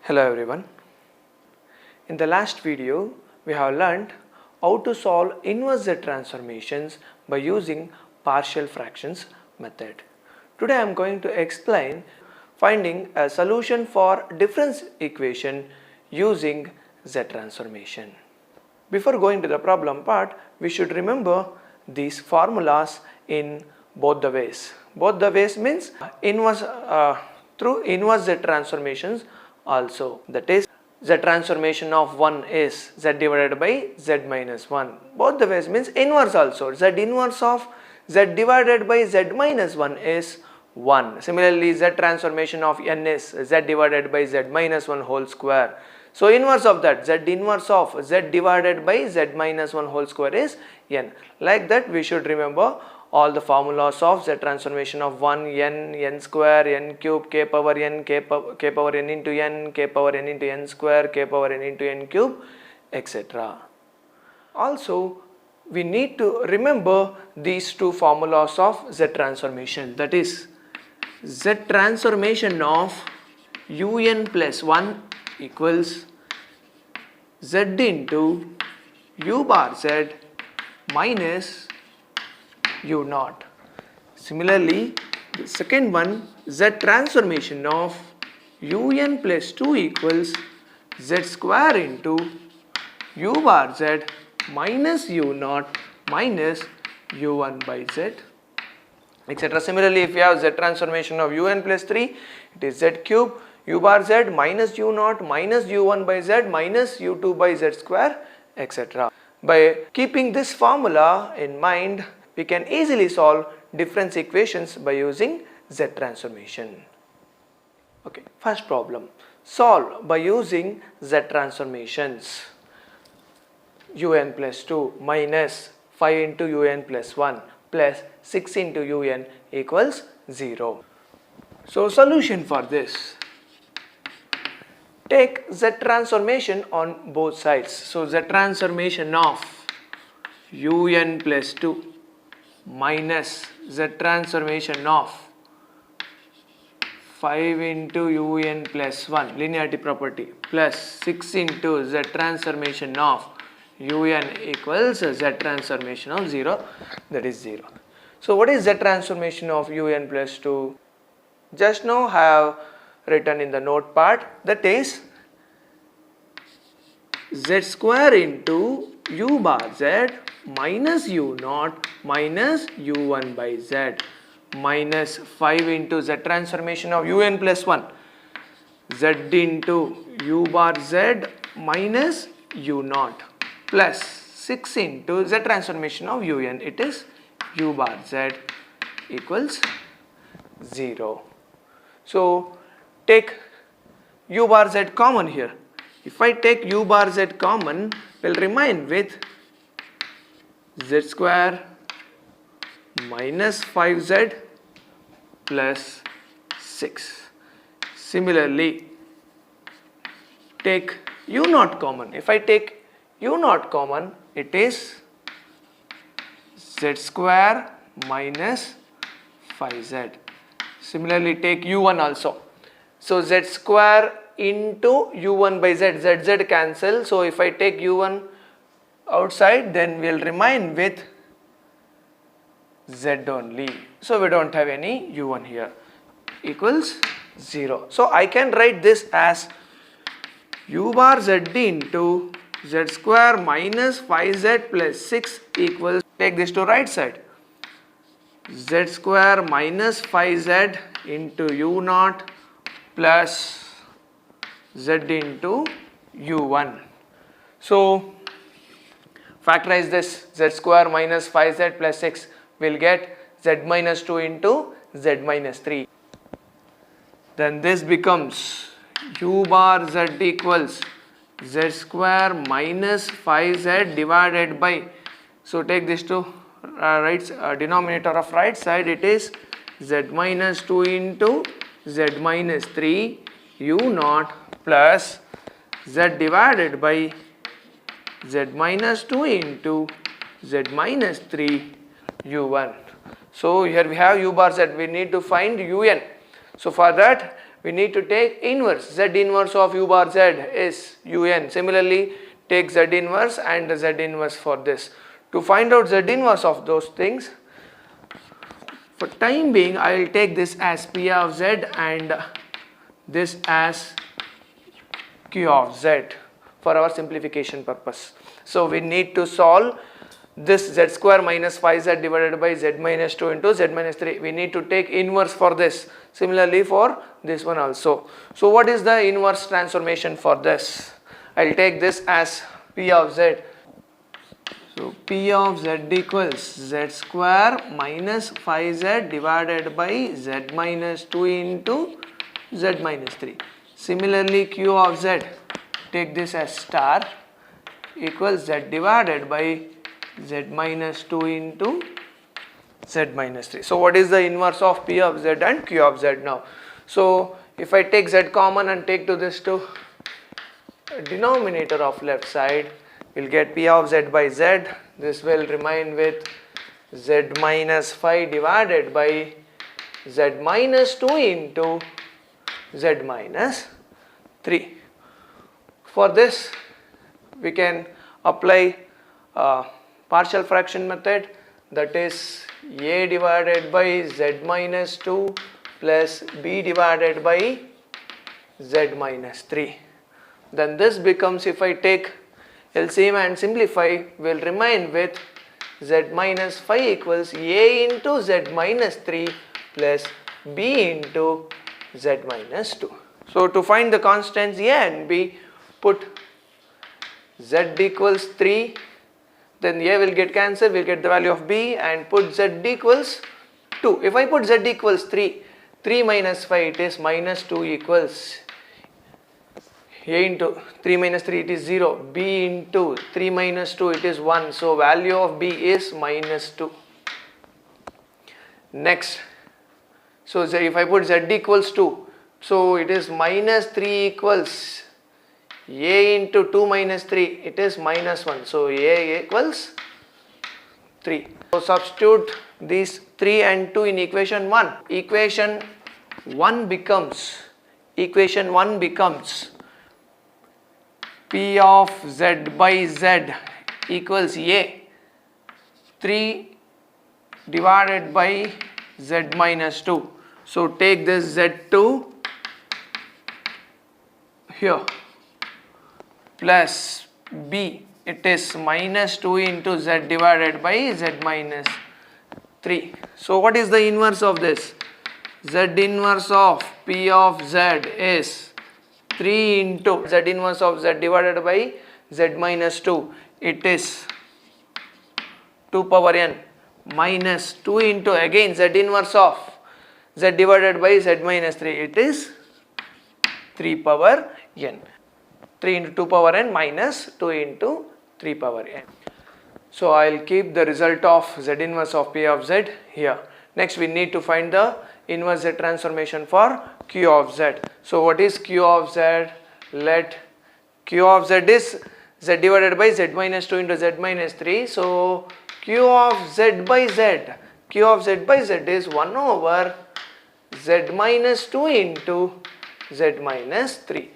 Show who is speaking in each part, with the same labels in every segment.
Speaker 1: Hello everyone. In the last video, we have learned how to solve inverse Z transformations by using partial fractions method. Today I am going to explain finding a solution for difference equation using Z transformation. Before going to the problem part, we should remember these formulas in both the ways. Both the ways means through inverse Z transformations also. That is, Z transformation of 1 is Z divided by Z minus 1. Both the ways means inverse also. Z inverse of Z divided by Z minus 1 is 1. Similarly, Z transformation of n is Z divided by Z minus 1 whole square. So inverse of that, Z inverse of Z divided by Z minus 1 whole square is n. Like that, we should remember all the formulas of Z transformation of 1, n square, n cube, k power n, k power n into n, k power n into n square, k power n into n cube, etc. Also, we need to remember these two formulas of Z transformation. That is, Z transformation of un plus 1 equals Z into u bar z minus u naught. Similarly, the second one, Z transformation of un plus 2 equals Z square into u bar z minus u naught minus u1 by z, etc. Similarly, if you have Z transformation of un plus 3, it is Z cube u bar z minus u naught minus u1 by z minus u2 by z square, etc. By keeping this formula in mind, we can easily solve difference equations by using Z transformation. Okay, first problem. Solve by using Z transformations. Un plus 2 minus 5 into un plus 1 plus 6 into un equals 0. So solution for this. Take Z transformation on both sides. So Z transformation of un plus 2 minus Z transformation of 5 into un plus 1 linearity property plus 6 into Z transformation of un equals Z transformation of 0, that is 0. So what is Z transformation of un plus 2? Just now I have written in the note part, that is Z square into u bar z minus u naught minus u1 by z minus 5 into Z transformation of un plus 1 z into u bar z minus u naught plus 6 into Z transformation of un, it is u bar z equals 0. So take u bar z common here. If I take u bar z common, will remain with z square minus 5z plus 6. Similarly, take u naught common. If I take u naught common, it is z square minus 5z. Similarly, take u1 also. So z square into u1 by z, z cancel. So if I take u1 outside, then we will remain with z only. So we don't have any u1 here, equals 0. So I can write this as u bar z into z square minus 5z plus 6 equals, take this to right side, z square minus 5z into u naught plus z into u1. So factorize this, z square minus 5z plus 6 will get z minus 2 into z minus 3. Then this becomes u bar z equals z square minus 5z divided by, so take this to denominator of right side, it is z minus 2 into z minus 3 u naught plus z divided by z minus 2 into z minus 3 u1. So here we have u bar z, we need to find un. So for that we need to take inverse. Z inverse of u bar z is un. Similarly, take Z inverse and Z inverse for this. To find out Z inverse of those things, for time being, I will take this as P of Z and this as Q of Z for our simplification purpose. So we need to solve this Z square minus 5Z divided by Z minus 2 into Z minus 3. We need to take inverse for this. Similarly for this one also. So what is the inverse transformation for this? I will take this as P of Z. So P of Z equals Z square minus 5Z divided by Z minus 2 into Z minus 3. Similarly Q of Z, take this as star equals Z divided by Z minus 2 into Z minus 3. So what is the inverse of P of Z and Q of Z now? So if I take Z common and take to this to denominator of left side, we'll get P of Z by Z. This will remain with Z minus 5 divided by Z minus 2 into Z minus 3. For this, we can apply partial fraction method, that is A divided by Z minus 2 plus B divided by Z minus 3. Then this becomes, if I take LCM and simplify, will remain with Z minus 5 equals A into Z minus 3 plus B into Z minus 2. So to find the constants A and B, put Z equals 3, then A will get cancelled, we'll get the value of B, and put Z equals 2. If I put Z equals 3, 3 minus 5, it is minus 2 equals A into 3 minus 3, it is 0. B into 3 minus 2, it is 1. So value of B is minus 2. Next, so if I put Z equals 2, so it is minus 3 equals A into 2 minus 3, it is minus 1. So A equals 3. So substitute these 3 and 2 in equation 1. Equation 1 becomes P of Z by Z equals A 3 divided by Z minus 2. So take this Z2 here plus B, it is minus 2 into Z divided by Z minus 3. So what is the inverse of this? Z inverse of P of Z is 3 into Z inverse of Z divided by Z minus 2. It is 2 power n minus 2 into again Z inverse of Z divided by Z minus 3. It is 3 power n. 3 into 2 power n minus 2 into 3 power n. So I will keep the result of Z inverse of P of Z here. Next we need to find the inverse Z transformation for Q of Z. So what is Q of Z? Let Q of Z is Z divided by Z minus 2 into Z minus 3. So Q of Z by Z, Q of Z by Z is 1 over Z minus 2 into Z minus 3.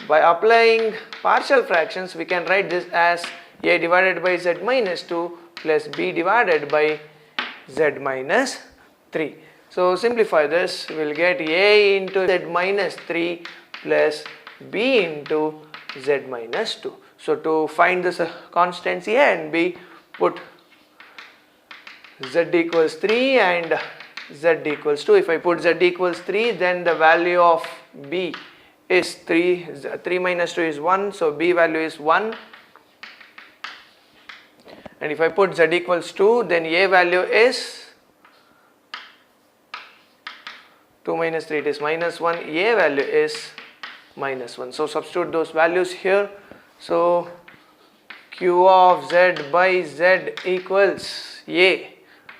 Speaker 1: By applying partial fractions, we can write this as A divided by Z minus 2 plus B divided by Z minus 3. So simplify this, we will get A into Z minus 3 plus B into Z minus 2. So to find this constants A and B, put Z equals 3 and Z equals 2. If I put Z equals 3, then the value of B is 3. 3 minus 2 is 1, so B value is 1. And if I put Z equals 2, then A value is 2 minus 3, it is minus 1. A value is minus 1. So substitute those values here. So Q of Z by Z equals A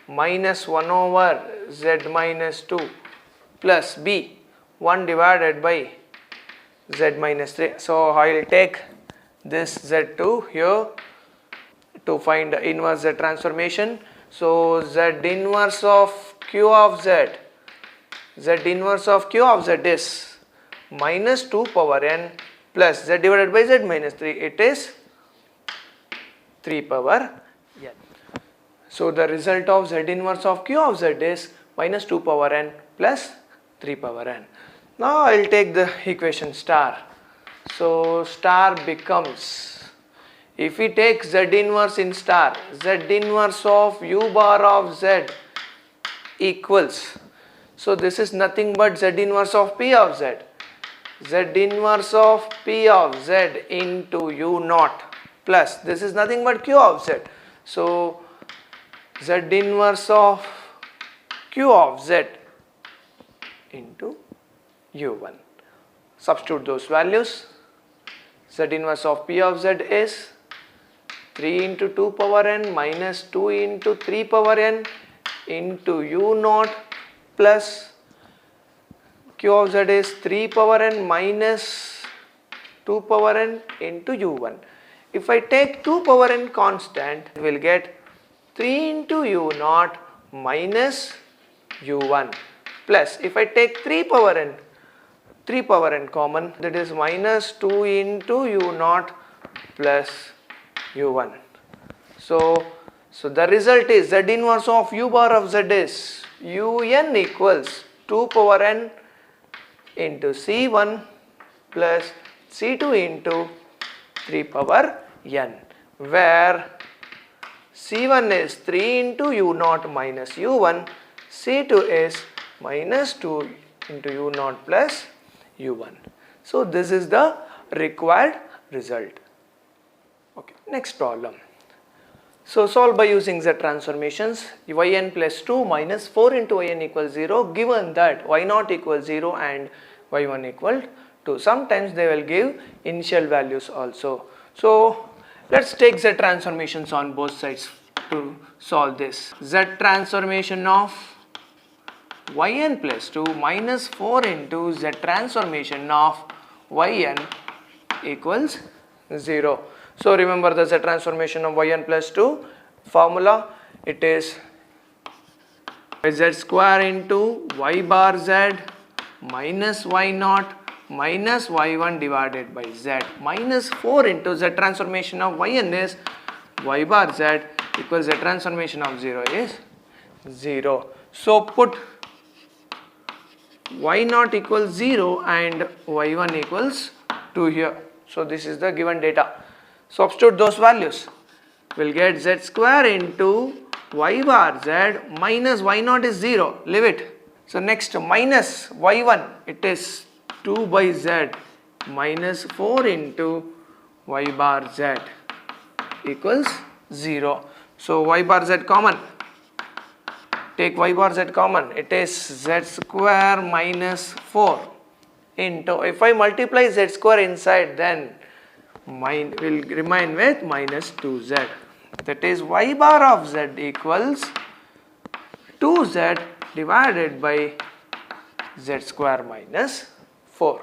Speaker 1: minus 1 over Z minus 2 plus B 1 divided by Z minus 3. So I will take this Z2 here to find the inverse Z transformation. So Z inverse of Q of Z Z inverse of Q of Z is minus 2 power n plus Z divided by Z minus 3. It is 3 power n. So the result of Z inverse of Q of Z is minus 2 power n plus 3 power n. Now I will take the equation star. So star becomes, if we take Z inverse in star, Z inverse of U bar of Z equals, so this is nothing but Z inverse of P of Z. Z inverse of P of Z into U naught plus, this is nothing but Q of Z. So Z inverse of Q of Z into U1. Substitute those values. Z inverse of P of Z is 3 into 2 power n minus 2 into 3 power n into U naught plus Q of Z is 3 power n minus 2 power n into U1. If I take 2 power n constant, we will get 3 into U naught minus U1 plus, if I take 3 power n common, that is minus 2 into U naught plus U1. So the result is Z inverse of U bar of Z is Un equals 2 power n into C1 plus C2 into 3 power n, where C1 is 3 into U naught minus U1, C2 is minus 2 into U naught plus U1. So this is the required result. Okay, next problem. So solve by using Z transformations. Yn plus 2 minus 4 into Yn equals 0, given that Y0 equals 0 and Y1 equal 2. Sometimes they will give initial values also. So let's take Z transformations on both sides to solve this. Z transformation of Yn plus 2 minus 4 into Z transformation of Yn equals 0. So remember the Z transformation of Yn plus 2 formula, it is Z square into Y bar Z minus Y0 minus Y1 divided by Z minus 4 into Z transformation of Yn is Y bar Z equals Z transformation of 0 is 0. So put Y0 equals 0 and Y1 equals 2 here. So this is the given data. Substitute those values. We'll get Z square into Y bar Z minus Y0 is 0. Leave it. So next minus Y1, it is 2 by Z minus 4 into Y bar Z equals 0. So Y bar Z common. Take Y bar Z common. It is Z square minus 4 into, if I multiply Z square inside, then mine will remain with minus 2Z. That is Y bar of Z equals 2Z divided by Z square minus 4.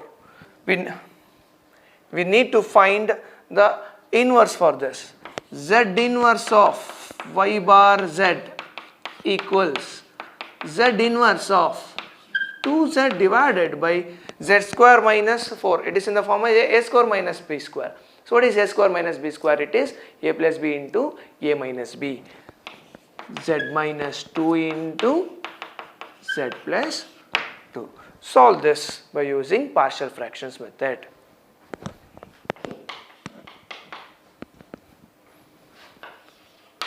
Speaker 1: We need to find the inverse for this. Z inverse of Y bar Z equals Z inverse of 2Z divided by Z square minus 4. It is in the form of A square minus B square. So what is A square minus B square? It is A plus B into A minus B. Z minus 2 into Z plus 2. Solve this by using partial fractions method.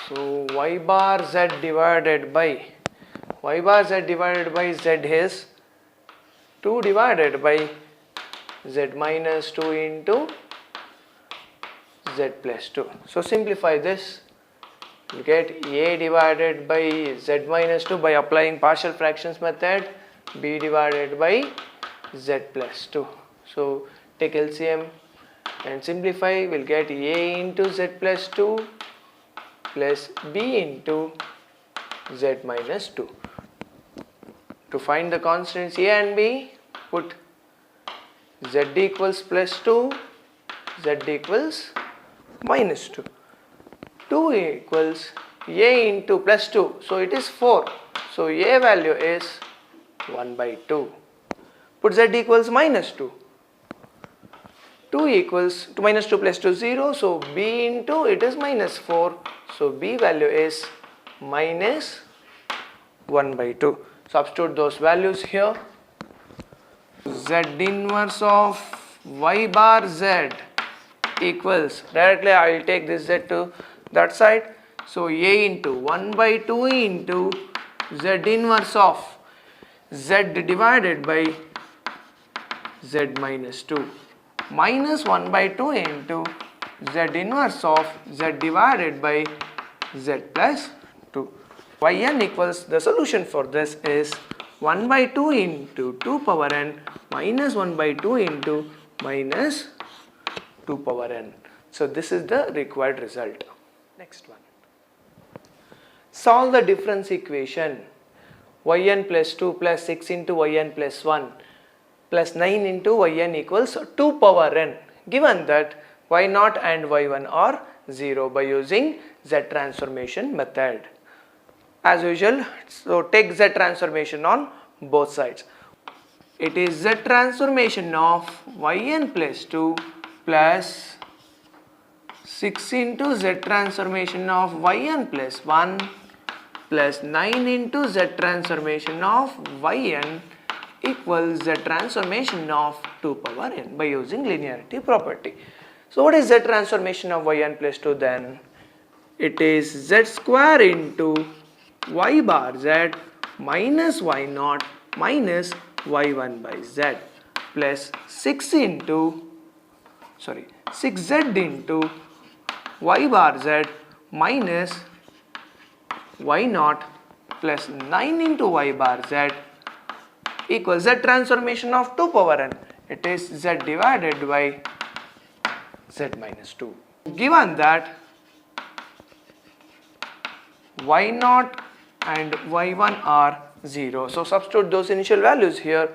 Speaker 1: So Y bar Z divided by Z is 2 divided by Z minus 2 into Z plus 2. So simplify this. You get A divided by Z minus 2 by applying partial fractions method, B divided by Z plus 2. So take LCM and simplify. We'll get A into Z plus 2 plus B into Z minus 2. To find the constants A and B, put Z equals plus 2, Z equals minus 2. 2 equals A into plus 2, so it is 4. So A value is 1 by 2. Put z equals minus 2. 2 equals to minus 2 plus 2 0. So b into it is minus 4. So b value is minus 1 by 2. Substitute those values here. Z inverse of y bar z equals, directly I will take this z to that side. So a into 1 by 2 into z inverse of z divided by z minus 2 minus 1 by 2 into z inverse of z divided by z plus 2. Yn equals, the solution for this is 1 by 2 into 2 power n minus 1 by 2 into minus 2 power n. So this is the required result. Next one. Solve the difference equation yn plus 2 plus 6 into yn plus 1 plus 9 into yn equals 2 power n, given that y0 and y1 are 0 by using z transformation method. As usual, so take z transformation on both sides. It is z transformation of yn plus 2 plus 6 into z transformation of yn plus 1 plus 9 into z transformation of yn equals z transformation of 2 power n by using linearity property. So what is z transformation of yn plus 2 then? It is z square into y bar z minus y0 minus y1 by z plus 6z into y bar z minus y0 plus 9 into y bar z equals z transformation of 2 power n. It is z divided by z minus 2. Given that y0 and y1 are 0, so substitute those initial values here.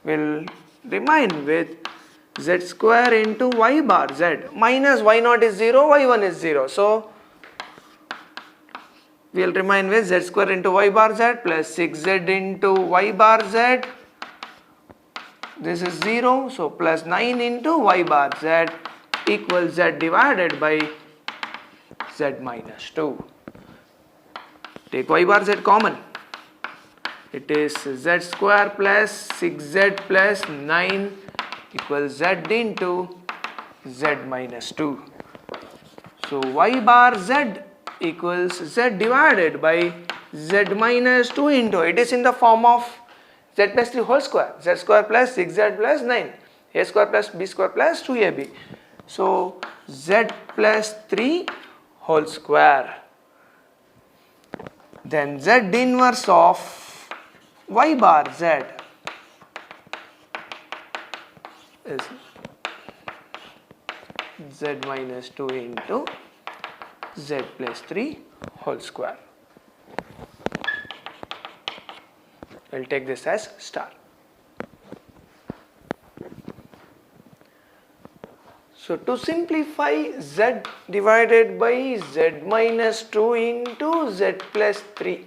Speaker 1: Will remain with z square into y bar z minus y0 is 0, y1 is 0. So we will remain with z square into y bar z plus 6z into y bar z. This is 0, so plus 9 into y bar z equals z divided by z minus 2. Take y bar z common. It is z square plus 6z plus 9 equals z into z minus 2. So y bar z equals z divided by z minus 2 into, it is in the form of z plus 3 whole square, z square plus 6z plus 9, a square plus b square plus 2ab. So z plus 3 whole square. Then z inverse of y bar z is z minus 2 into z plus 3 whole square. I will take this as star. So to simplify z divided by z minus 2 into z plus 3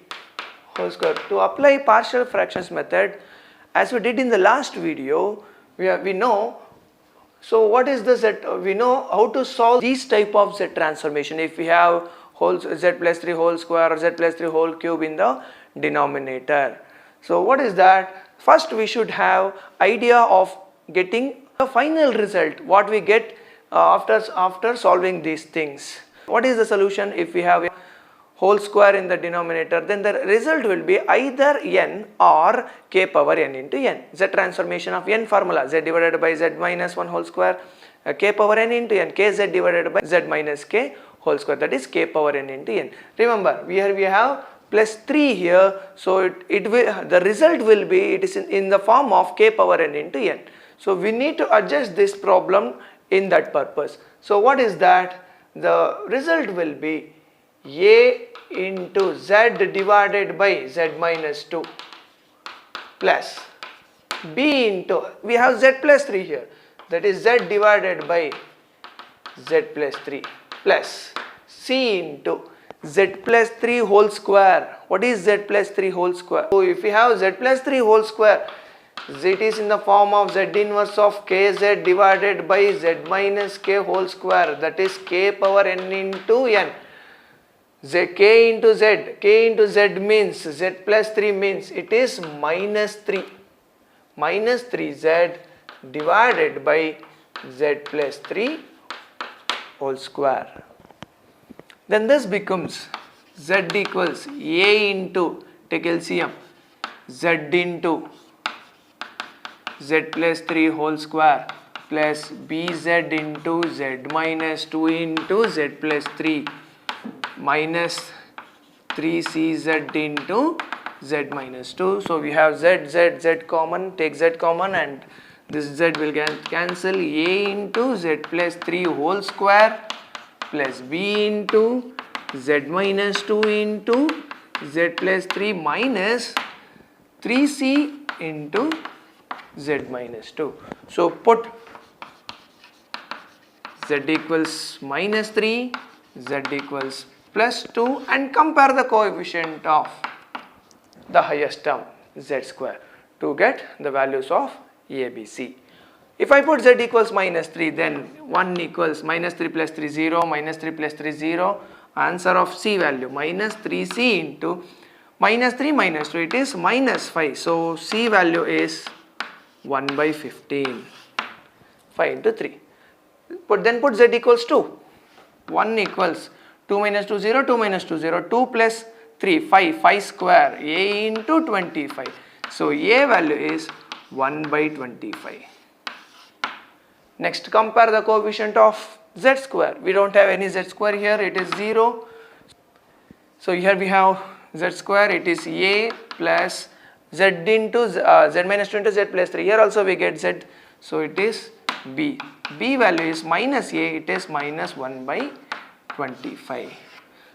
Speaker 1: whole square, to apply partial fractions method as we did in the last video, we know, so what is the z, we know how to solve these type of z transformation if we have z plus 3 whole square or z plus 3 whole cube in the denominator. So what is that? First we should have idea of getting the final result, what we get after solving these things. What is the solution if we have a whole square in the denominator? Then the result will be either n or k power n into n. Z transformation of n formula, z divided by z minus 1 whole square, k power n into n, kz divided by z minus k whole square, that is k power n into n. Remember, here we have plus 3 here, so the result will be, it is in the form of k power n into n. So we need to adjust this problem in that purpose. So what is that? The result will be a into z divided by z minus 2 plus b into, we have z plus 3 here, that is z divided by z plus 3 plus c into z plus 3 whole square What is z plus 3 whole square? So if we have z plus 3 whole square, it is in the form of z inverse of kz divided by z minus k whole square, that is k power n into n. K into z means z plus 3 means it is minus 3 z divided by z plus 3 whole square. Then this becomes z equals a into, take LCM, z into z plus 3 whole square plus bz into z minus 2 into z plus 3 minus 3cz into z minus 2. So we have z common, take z common, and this z will cancel. A into z plus 3 whole square plus b into z minus 2 into z plus 3 minus 3c into z minus 2. So put z equals minus 3, z equals plus 2, and compare the coefficient of the highest term z square to get the values of a, b, c. If I put z equals minus 3, then 1 equals minus 3 plus 3 0, minus 3 plus 3 0, answer of c value minus 3c into minus 3 minus 2, it is minus 5. So c value is 1 by 15, 5 into 3. Then put z equals 2, 1 equals 2 minus 2 0, 2 minus 2 0, 2 plus 3 5, 5 square, a into 25. So a value is 1 by 25. Next, compare the coefficient of z square. We don't have any z square here, it is 0. So here we have z square, it is a plus z into z minus 2 into z plus 3. Here also we get z, so it is b. B value is minus a, it is minus 1 by 25.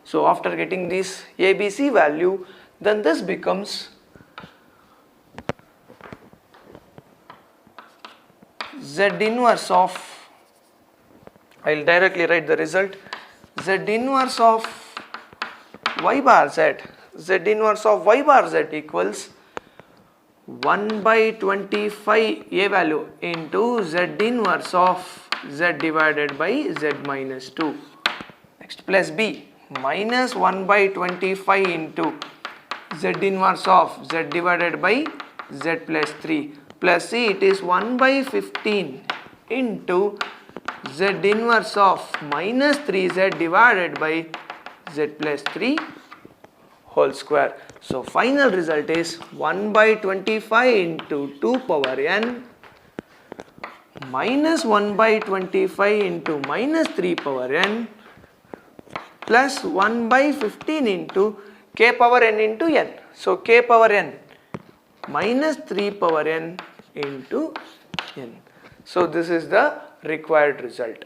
Speaker 1: So after getting this a, b, c value, then this becomes z inverse of, I will directly write the result, z inverse of y bar z, z inverse of y bar z equals 1 by 25 a value into z inverse of z divided by z minus 2. Next, plus b minus 1 by 25 into z inverse of z divided by z plus 3 plus c, it is 1 by 15 into z inverse of minus 3z divided by z plus 3 whole square. So final result is 1 by 25 into 2 power n minus 1 by 25 into minus 3 power n plus 1 by 15 into k power n into n. So k power n minus 3 power n into n. So this is the required result.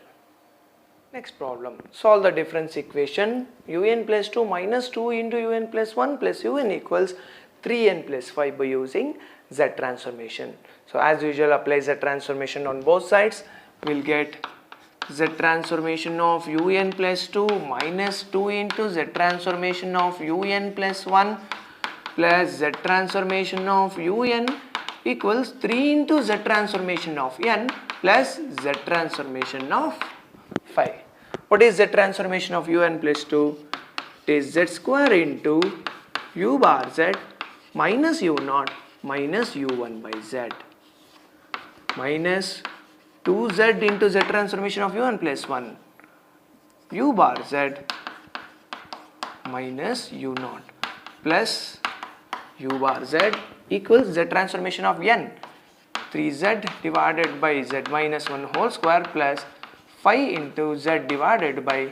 Speaker 1: Next problem, solve the difference equation un plus 2 minus 2 into un plus 1 plus un equals 3n plus 5 by using z transformation. So as usual, apply z transformation on both sides. We will get z transformation of un plus 2 minus 2 into z transformation of un plus 1 plus z transformation of un equals 3 into z transformation of n plus z transformation of 5. What is z transformation of un plus 2? It is z square into u bar z minus u naught minus u1 by z minus 2z into z transformation of un plus 1 u bar z minus u naught plus u bar z equals z transformation of n 3z divided by z minus 1 whole square plus 5 into z divided by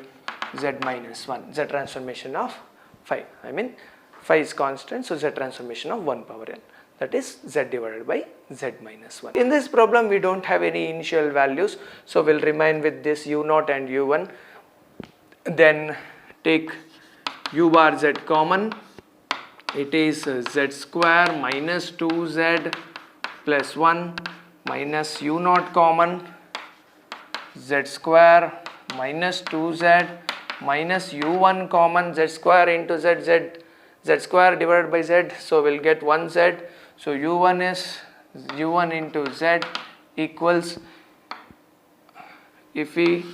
Speaker 1: z minus 1, z transformation of 5. I mean 5 is constant, so z transformation of 1 power n, that is z divided by z minus 1. In this problem we don't have any initial values, so we'll remain with this u0 and u1. Then take u bar z common, it is z square minus 2z plus 1 minus u0 common, z square minus 2z minus u1 common, z square into z z square divided by z, so we'll get 1z. So u1 is u1 into z equals, if we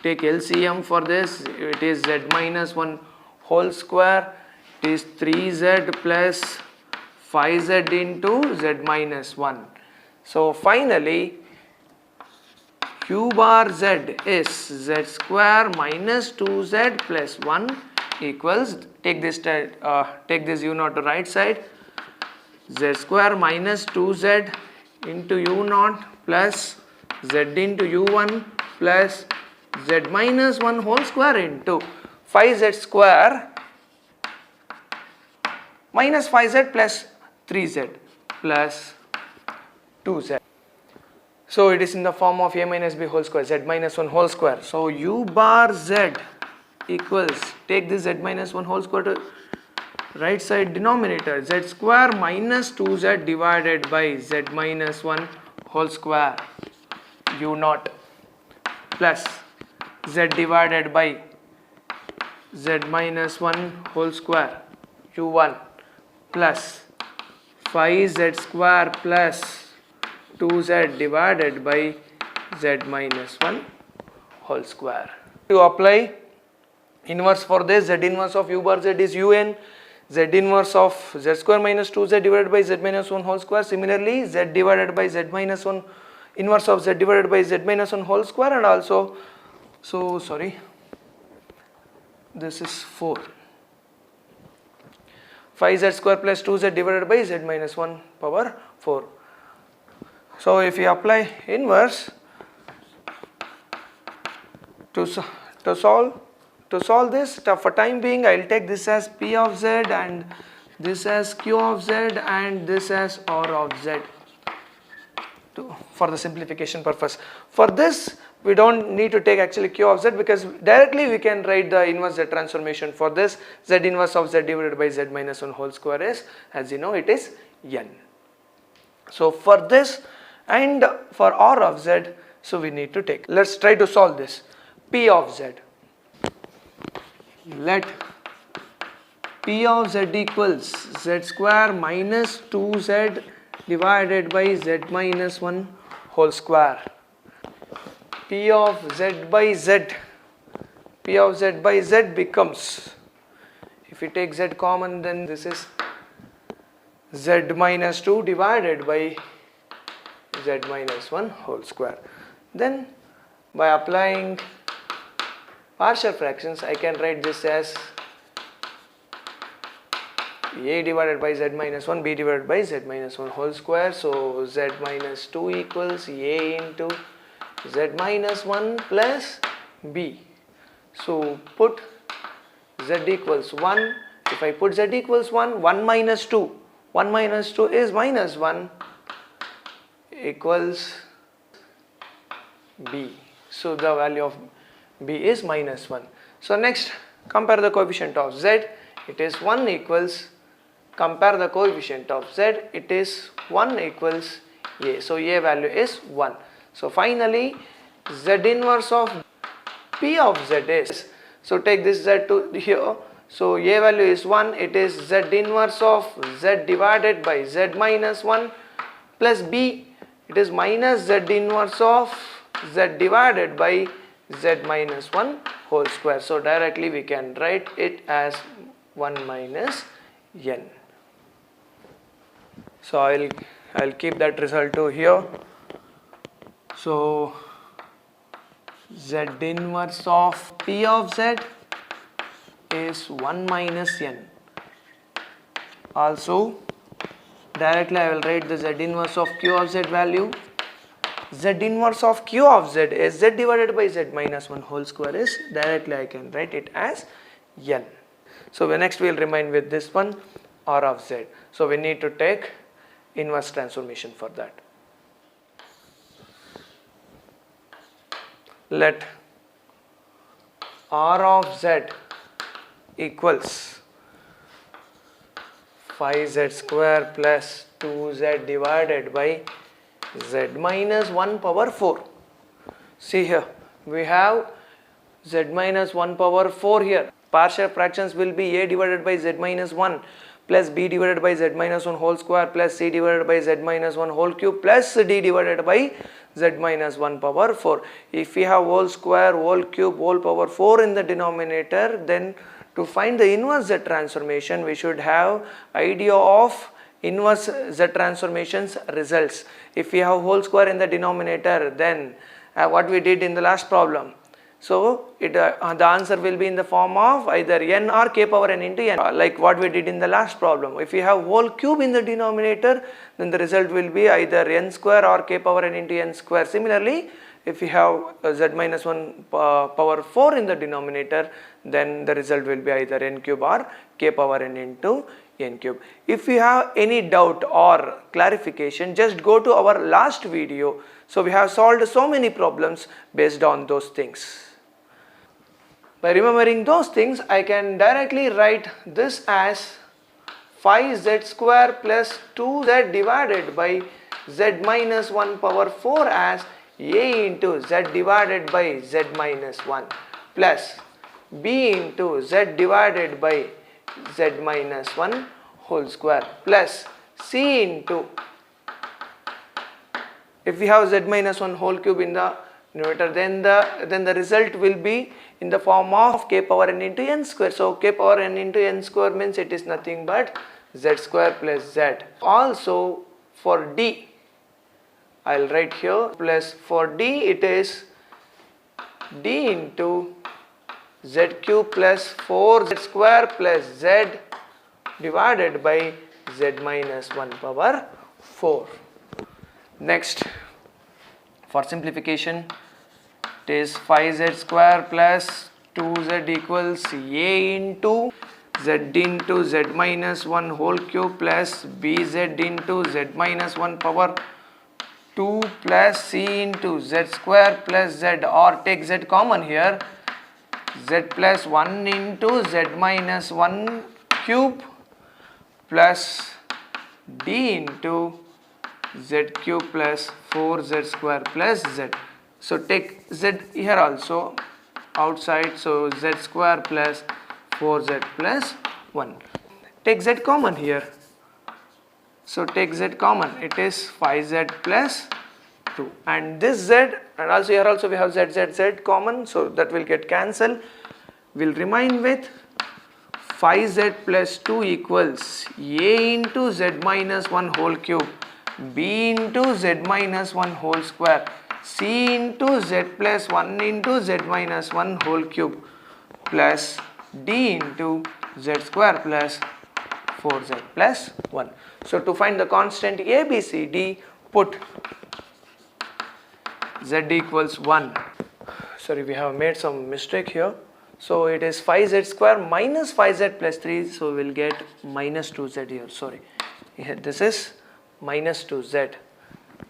Speaker 1: take LCM for this, it is z minus 1 whole square, it is 3z plus 5z into z minus 1. So finally q bar z is z square minus 2z plus 1 equals, take this u0 to right side, z square minus 2z into u0 plus z into u1 plus z minus 1 whole square into 5z square minus 5z plus 3z plus 2z. So it is in the form of a minus b whole square, z minus 1 whole square. So u bar z equals, take this z minus 1 whole square to right side denominator, z square minus 2z divided by z minus 1 whole square u0 plus z divided by z minus 1 whole square u1 plus 5z square plus 2z divided by z minus 1 whole square. To apply inverse for this, z inverse of u bar z is un, z inverse of z square minus 2z divided by z minus 1 whole square. Similarly, z divided by z minus 1, inverse of z divided by z minus 1 whole square, and also, so sorry, this is 4. 5z square plus 2z divided by z minus 1 power 4. So if you apply inverse to solve this, for time being I will take this as p of z and this as q of z and this as r of z for the simplification purpose. For this we don't need to take actually q of z, because directly we can write the inverse z transformation for this. Z inverse of z divided by z minus 1 whole square is, as you know, it is n. So for this and for r of z, so we need to take, let's try to solve this. P of z, let p of z equals z square minus 2z divided by z minus 1 whole square. P of z by z, p of z by z becomes, if we take z common, then this is z minus 2 divided by z minus 1 whole square. Then by applying partial fractions, I can write this as a divided by z minus 1, b divided by z minus 1 whole square. So z minus 2 equals a into z minus 1 plus b. So put z equals 1. If I put z equals 1, 1 minus 2, 1 minus 2 is minus 1 equals b. So the value of b is minus 1. So next, compare the coefficient of z. It is 1 equals, compare the coefficient of z, it is 1 equals a. So a value is 1. So finally z inverse of p of z is, so take this z to here, so a value is 1, it is z inverse of z divided by z minus 1 plus b, it is minus z inverse of z divided by z minus 1 whole square. So directly we can write it as 1 minus n. So I'll keep that result to here. So z inverse of p of z is 1 minus n. Also directly I will write the z inverse of q of z value. Z inverse of q of z is z divided by z minus 1 whole square is, directly I can write it as n. So next we will remain with this one, r of z. So we need to take inverse transformation for that. Let r of z equals 5z square plus 2z divided by z minus 1 power 4. See here, we have z minus 1 power 4 here. partial fractions will be a divided by z minus 1 plus b divided by z minus 1 whole square plus c divided by z minus 1 whole cube plus d divided by z minus 1 power 4. If we have whole square, whole cube, whole power 4 in the denominator, then to find the inverse z transformation we should have idea of inverse z transformations results. If we have whole square in the denominator, then what we did in the last problem. So the answer will be in the form of either n or k power n into n, like what we did in the last problem. If we have whole cube in the denominator, then the result will be either n square or k power n into n square. Similarly, if we have z minus 1 power 4 in the denominator, then the result will be either n cube or k power n into n cube. If you have any doubt or clarification, just go to our last video. So we have solved so many problems based on those things. By remembering those things, I can directly write this as 5z square plus 2z divided by z minus 1 power 4 as a into z divided by z minus 1 plus b into z divided by z minus 1 whole square plus c into, if we have z minus 1 whole cube in the numerator, then the result will be in the form of k power n into n square. So k power n into n square means it is nothing but z square plus z. Also for d, I will write here plus for d it is d into z cube plus 4z square plus z divided by z minus 1 power 4. Next, for simplification, it is 5z square plus 2z equals a into z minus 1 whole cube plus bz into z minus 1 power 2 plus c into z square plus z, or take z common here, z plus 1 into z minus 1 cube plus d into z cube plus 4z square plus z. So take z here also outside, so z square plus 4z plus 1. Take z common here. So take z common, it is 5z plus 2, and this z, and also here also we have z common, so that will get cancelled. Will remain with 5z plus 2 equals a into z minus 1 whole cube, b into z minus 1 whole square, c into z plus 1 into z minus 1 whole cube plus d into z square plus 4z plus 1. So to find the constant a, b, c, d, put z equals 1. Sorry, we have made some mistake here. So it is 5z square minus 5z plus 3, so we will get minus 2z here. Sorry, here this is minus 2z.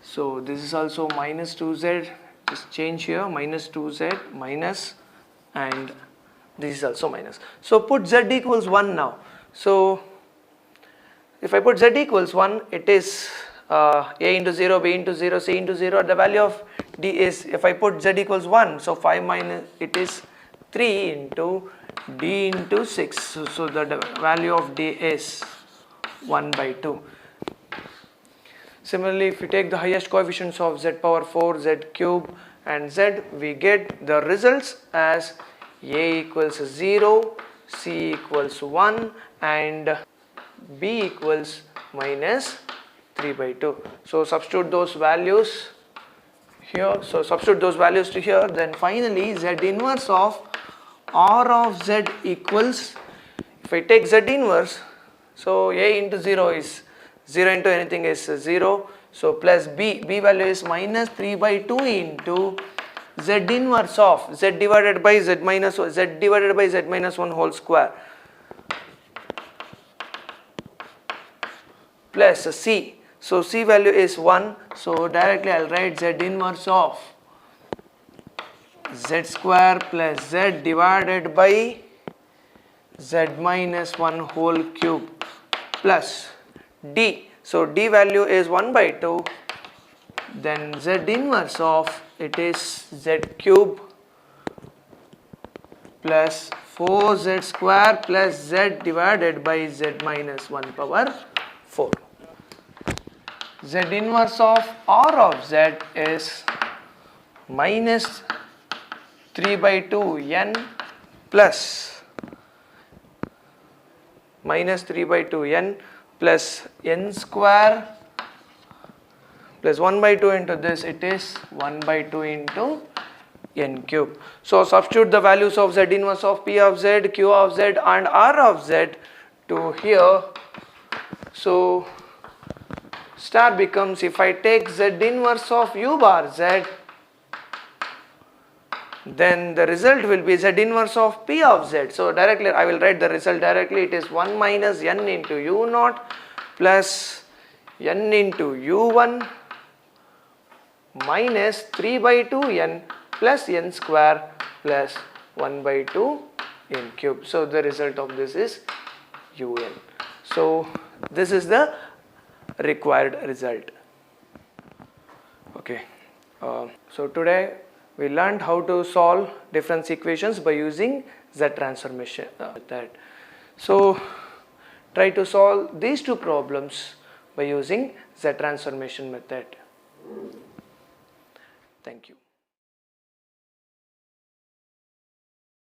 Speaker 1: So this is also minus 2z, just change here, minus 2z minus, and this is also minus. So put z equals 1 now. So if I put z equals 1, it is a into 0, b into 0, c into 0. The value of d is, if I put z equals 1, so 5 minus, it is 3 into d into 6. So the value of d is 1 by 2. Similarly, if we take the highest coefficients of z power 4, z cube and z, we get the results as a equals 0, c equals 1 and b equals minus 3 by 2. So substitute those values here. So substitute those values to here. Then finally z inverse of r of z equals, if I take z inverse, so a into 0 is 0 into anything is 0. So plus b value is minus 3 by 2 into z inverse of z divided by z minus 1 whole square plus c. So c value is 1. So directly I will write z inverse of z square plus z divided by z minus 1 whole cube plus d. So d value is 1 by 2. Then z inverse of, it is z cube plus 4z square plus z divided by z minus 1 power 4. Z inverse of r of z is minus 3 by 2 n plus minus 3 by 2 n plus n square plus 1 by 2 into this, it is 1 by 2 into n cube. So substitute the values of z inverse of p of z, q of z and r of z to here. So star becomes, if I take z inverse of u bar z, then the result will be z inverse of p of z. So directly I will write the result directly. It is 1 minus n into u naught plus n into u1 minus 3 by 2 n plus n square plus 1 by 2 n cube. So the result of this is un. So this is the required result. Okay. So today we learned how to solve difference equations by using Z transformation method. So try to solve these two problems by using Z transformation method. Thank you.